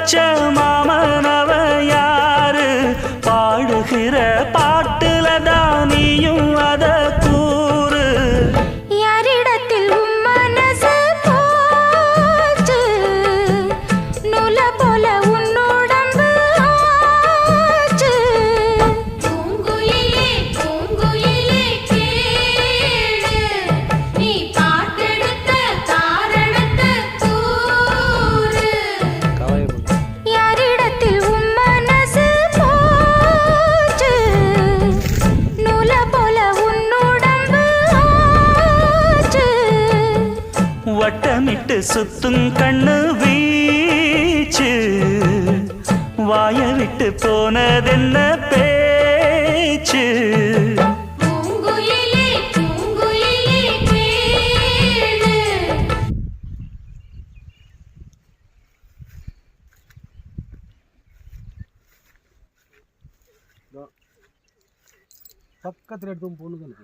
வச்ச மாமனவ யாரு பாடுகிற பாட்டுல தானியும் அத கூறு யாரிடத்தில் உன் மனசு போச்சு நூல போல உன் உடம்பு ஆச்சு பூங்குயிலே பூங்குயிலே கேளு நீ பாட்டெடுத்த காரணத்தை கூறு யாரிடத்தில் உன் மனசு போச்சு நூல போல உன் உடம்பு ஆச்சு வட்டமிட்டு சுத்தும் கண்ணு வீச்சு வாய விட்டு போனதென்ன பேச்சு பூங்குயிலே பூங்குயிலே கேளு பக்கத்தில் எடுத்து பொண்ணு